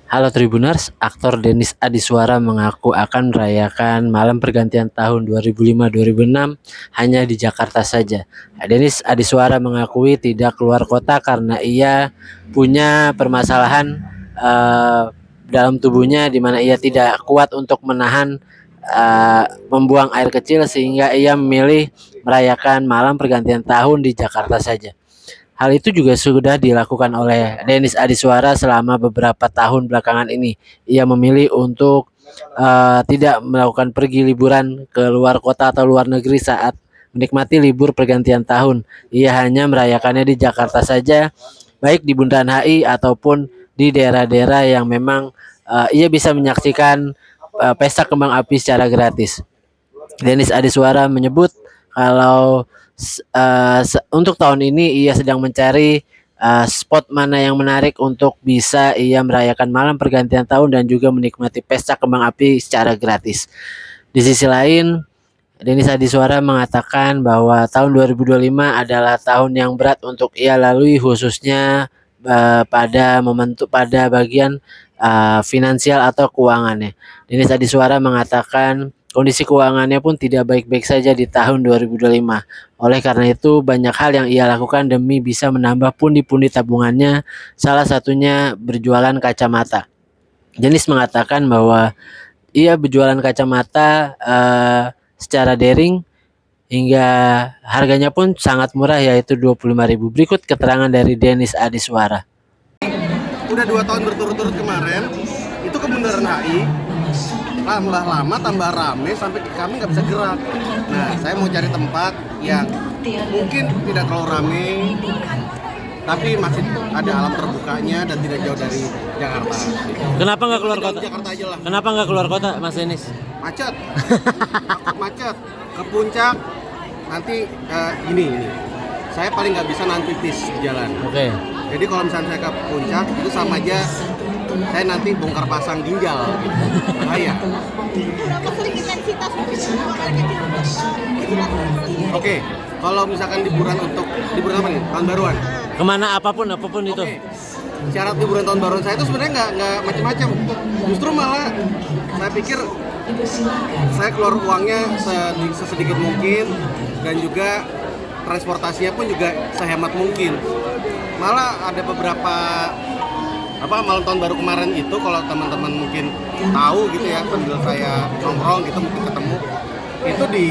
Halo Tribuners, aktor Dennis Adiswara mengaku akan merayakan malam pergantian tahun 2005-2006 hanya di Jakarta saja. Dennis Adiswara mengakui tidak keluar kota karena ia punya permasalahan dalam tubuhnya di mana ia tidak kuat untuk menahan membuang air kecil sehingga ia memilih merayakan malam pergantian tahun di Jakarta saja. Hal itu juga sudah dilakukan oleh Dennis Adiswara selama beberapa tahun belakangan ini. Ia memilih untuk tidak melakukan pergi liburan ke luar kota atau luar negeri saat menikmati libur pergantian tahun. Ia hanya merayakannya di Jakarta saja, baik di Bundaran HI ataupun di daerah-daerah yang memang ia bisa menyaksikan pesta kembang api secara gratis. Dennis Adiswara menyebut kalau untuk tahun ini ia sedang mencari spot mana yang menarik untuk bisa ia merayakan malam pergantian tahun dan juga menikmati pesta kembang api secara gratis. Di sisi lain, Dennis Adiswara mengatakan bahwa tahun 2025 adalah tahun yang berat untuk ia lalui khususnya pada bagian finansial atau keuangannya. Dennis Adiswara mengatakan kondisi keuangannya pun tidak baik-baik saja di tahun 2025. Oleh karena itu, banyak hal yang ia lakukan demi bisa menambah pundi-pundi tabungannya, salah satunya berjualan kacamata. Dennis mengatakan bahwa ia berjualan kacamata secara daring hingga harganya pun sangat murah yaitu 25.000. Berikut keterangan dari Dennis Adiswara. Udah 2 tahun berturut-turut kemarin, itu ke Bundaran HI, lama tambah rame sampai kami nggak bisa gerak. Nah, saya mau cari tempat yang mungkin tidak terlalu rame, tapi masih ada alam terbukanya dan tidak jauh dari Jakarta. Kenapa nggak keluar kota? Jakarta aja lah. Kenapa nggak keluar kota, Mas Dennis? Macet, takut macet. Ke puncak nanti ini. Saya paling nggak bisa nanti tis di jalan. Oke. Jadi kalau misalnya saya ke puncak itu sama aja saya nanti bongkar pasang ginjal, bahaya. Berapa sering intensitas Oke, kalau misalkan liburan apa nih? Tahun baruan. Kemana apapun itu. Oke. Syarat liburan tahun baruan saya itu sebenarnya nggak macam-macam. Justru malah saya pikir saya keluar uangnya sesedikit mungkin dan juga transportasinya pun juga sehemat mungkin. Malah ada beberapa malam tahun baru kemarin itu kalau teman-teman mungkin tahu gitu ya, sambil saya nongkrong gitu mungkin ketemu itu di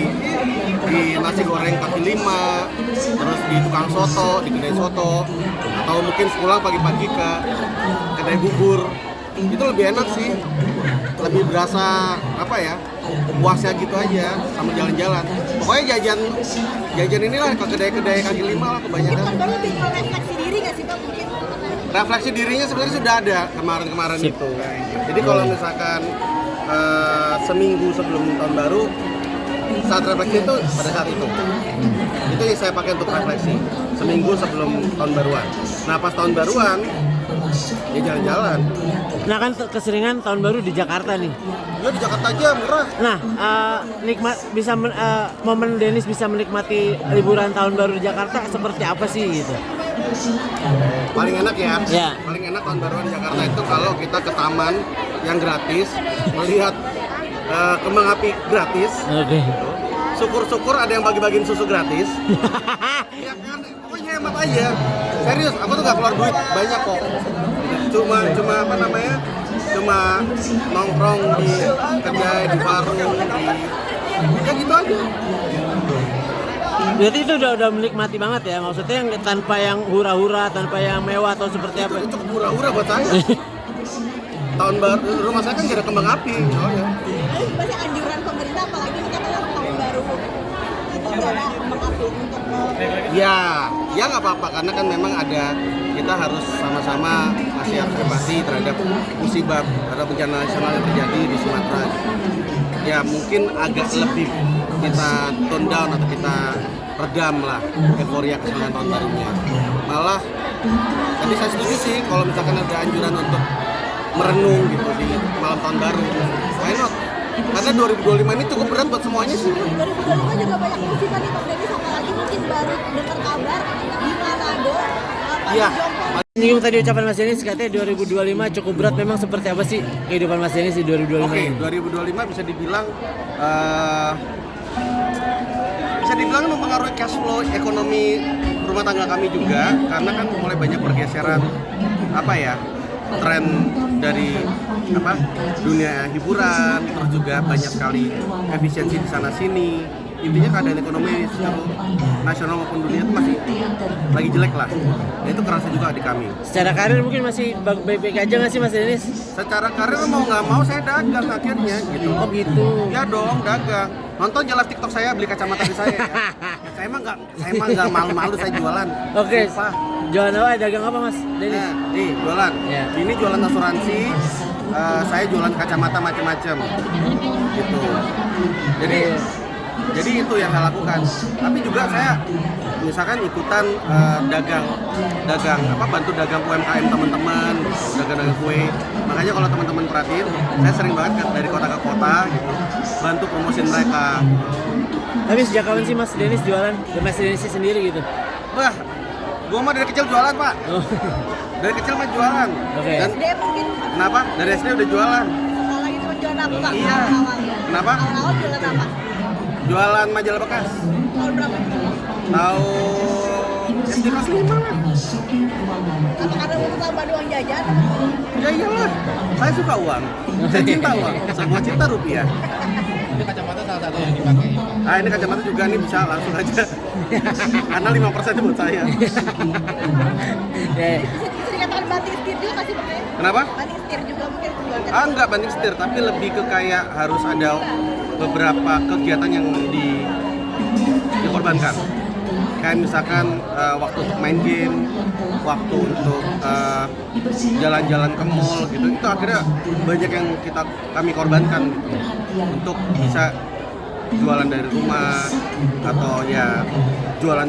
nasi goreng kaki lima, terus di tukang soto, di kedai soto, atau mungkin pulang pagi-pagi ke kedai bubur. Itu lebih enak sih, lebih berasa puasnya gitu aja sama jalan-jalan. Pokoknya jajan inilah ke kedai-kedai kaki lima lah kebanyakan. Itu baru tinggal refleksi diri nggak sih Pak mungkin? Refleksi dirinya sebenarnya sudah ada kemarin itu. Jadi kalau misalkan seminggu sebelum tahun baru, saat refleksi itu pada saat itu yang saya pakai untuk refleksi seminggu sebelum tahun baruan. Nah pas tahun baruan ya jalan-jalan. Nah kan keseringan tahun baru di Jakarta nih. Ya di Jakarta aja murah. Nah, momen Dennis bisa menikmati liburan tahun baru di Jakarta seperti apa sih gitu? Paling enak ya. Ya. Paling enak tahun baruan di Jakarta itu kalau kita ke taman yang gratis, melihat kembang api gratis. Oke. Syukur-syukur ada yang bagi-bagiin susu gratis. Ya kan, pokoknya hemat aja. Serius, aku tuh gak keluar duit banyak kok. Cuma nongkrong di kedai, di warung, ya gitu aja. Berarti itu udah menikmati banget ya, maksudnya yang tanpa yang hura-hura, tanpa yang mewah atau seperti apa? Itu hura-hura buat saya. Tahun baru rumah saya kan gak ada kembang api. Oh ya. Terus banyak anjuran pemerintah apalagi kita kan tahun baru itu nggak ada kembang api untuk Ya nggak apa-apa karena kan memang kita harus sama-sama masih harus empati terhadap musibah, terhadap bencana nasional yang terjadi di Sumatera. Ya mungkin agak lebih kita tone down atau kita redam lah euforia kesenangan tahun barunya. Malah tadi saya setuju sih kalau misalkan ada anjuran untuk merenung gitu di malam tahun baru. Why not? Karena 2025 ini cukup berat buat semuanya sih. 2025 juga banyak musibah nih Pak Dennis, apalagi mungkin baru dengar kabar di Manado Iya. Menyinggung tadi ucapan Mas Denis katanya 2025 cukup berat, memang seperti apa sih kehidupan Mas Denis di 2025 Oke, ini? 2025 bisa dibilang mempengaruhi cash flow ekonomi rumah tangga kami juga, karena kan mulai banyak pergeseran tren dari dunia hiburan, terus juga banyak sekali efisiensi di sana sini. Intinya keadaan ekonomi secara nasional maupun dunia itu masih lagi jelek lah. Nah, itu kerasa juga di kami. Secara karir mungkin masih baik-baik aja nggak sih Mas Denis? Secara karir mau nggak mau saya dagang akhirnya gitu. Oh gitu. Ya dong, dagang. Nonton jalan TikTok saya, beli kacamata di saya ya. Saya mah nggak malu-malu saya jualan. Oke. Sumpah. Jualan apa? Dagang apa Mas Denis? Nah, nih jualan. Ya. Ini jualan asuransi. Saya jualan kacamata macam-macam. Gitu. Jadi itu yang saya lakukan. Tapi juga saya misalkan ikutan bantu dagang UMKM teman-teman, dagang kue. Makanya kalau teman-teman perhatiin, saya sering banget dari kota ke kota gitu, bantu promosiin mereka. Tapi sejak kapan sih Mas Denis jualan? Mas Denis sendiri gitu? Wah, gua mah dari kecil jualan, Pak. Oh. Dari kecil mah jualan. Oke. Dan SD mungkin kenapa? Dari SD udah jualan. sekolah itu jualan apa Pak? Iya. Awal-awalnya. Kenapa? Awal-awal jualan apa? Jualan majalah bekas. Tahun berapa itu? Tahun SD kelas 5 lah. Apa karena untuk tambah uang jajan? Ya iyalah, saya suka uang. Saya cinta uang. Semua cinta rupiah. Ini kacamata salah satu yang dipakai. Ini kacamata juga nih, bisa langsung aja. Karena 5% itu buat saya. Ya. Bisa dikatakan banting setir juga kasih pakai? Kenapa? Banting setir juga mungkin jualan. Enggak banting setir, tapi lebih ke kayak harus ada beberapa kegiatan yang dikorbankan. Kayak misalkan waktu untuk main game, waktu untuk jalan-jalan ke mall gitu. Itu akhirnya banyak yang kami korbankan gitu. Untuk bisa jualan dari rumah atau ya jualan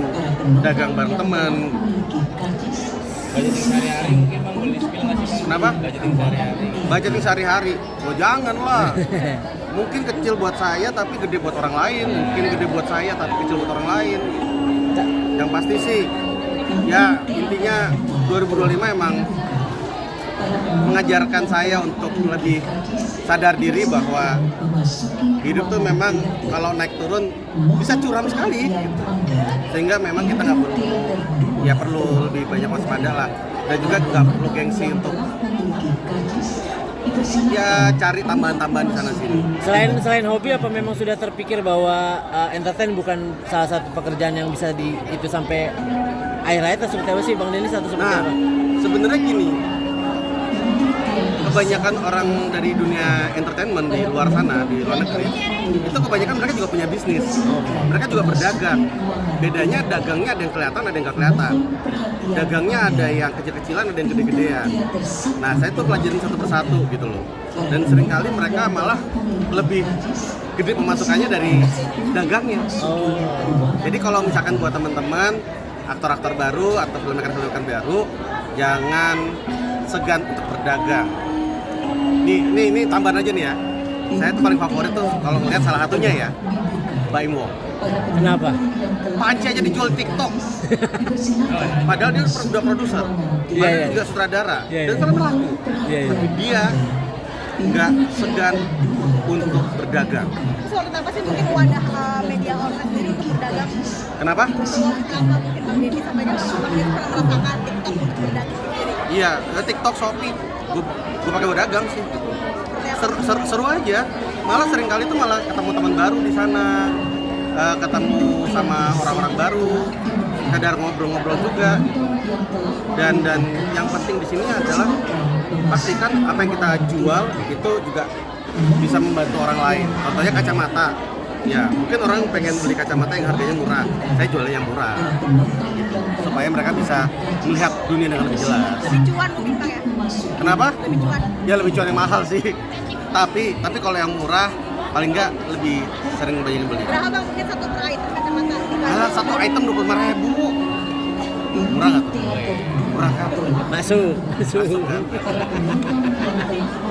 dagang bareng temen. Budgeting sehari-hari mungkin Bang boleh spill nggak sih Bang? Kenapa? Budgeting sehari-hari. Budgeting sehari-hari. Oh jangan lah. Mungkin kecil buat saya tapi gede buat orang lain. Mungkin gede buat saya tapi kecil buat orang lain. Yang pasti sih ya intinya 2025 emang mengajarkan saya untuk lebih sadar diri bahwa hidup tuh memang kalau naik turun bisa curam sekali gitu. Sehingga memang kita nggak perlu lebih banyak waspada lah, dan juga nggak perlu gengsi untuk ya cari tambahan-tambahan di sana sini. Selain hobi, apa memang sudah terpikir bahwa entertain bukan salah satu pekerjaan yang bisa itu sampai akhir hayat, atau seperti apa sih Bang Denis, atau seperti Nah, apa? sebenarnya gini, kebanyakan orang dari dunia entertainment di luar sana, di luar negeri, itu kebanyakan mereka juga punya bisnis. Mereka juga berdagang. Bedanya dagangnya ada yang kelihatan, ada yang nggak kelihatan. Dagangnya ada yang kecil-kecilan, ada yang gede-gedean. Nah, saya tuh pelajarin satu persatu gitu loh. Dan seringkali mereka malah lebih gede pemasukannya dari dagangnya. Jadi kalau misalkan buat teman-teman aktor-aktor baru atau filmmaker-filmmaker baru, jangan segan untuk berdagang. Nih tambahan aja nih ya. Saya tuh paling favorit tuh kalau ngeliat salah satunya ya, Baim Wong. Kenapa? Panci aja dijual TikTok. Padahal dia udah produser, Iya. juga sutradara, Iya. dan selalu laku. Iya. Tapi dia nggak segan untuk berdagang. Terus waktu apa sih mungkin wadah media online sendiri untuk berdagang? Kenapa? Waktu apa mungkin Bang Denny sampaikan Bang Denny pernah merasakan TikTok untuk berdagang sendiri? Iya, TikTok, Shopee, gue pakai buat dagang sih. Seru aja. Malah sering kali tuh malah ketemu teman baru di sana, ketemu sama orang-orang baru, kadar ngobrol-ngobrol juga. Dan yang penting di sini adalah pastikan apa yang kita jual itu juga bisa membantu orang lain. Contohnya kacamata. Ya, mungkin orang pengen beli kacamata yang harganya murah. Saya jualnya yang murah. Gitu. Supaya mereka bisa melihat dunia dengan lebih jelas. Lebih cuan mungkin Bang ya? Kenapa? Lebih cuan. Ya lebih cuan yang mahal sih. Tapi kalau yang murah paling nggak lebih sering banyak yang beli. Berapa Bang mungkin satu per item kacamata? Alah, satu item 25.000. Murah nggak tuh? Murah kan? Masuk. Kan?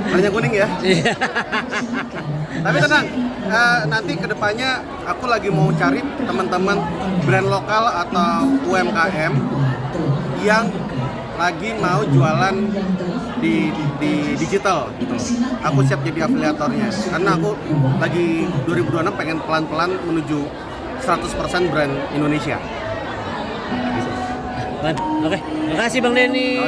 Warnanya kuning ya? Iya. Tapi tenang, nanti kedepannya aku lagi mau cari teman-teman brand lokal atau UMKM yang lagi mau jualan di digital gitu. Aku siap jadi afiliatornya karena aku lagi 2026 pengen pelan-pelan menuju 100% brand Indonesia. Oke, makasih Bang Denny.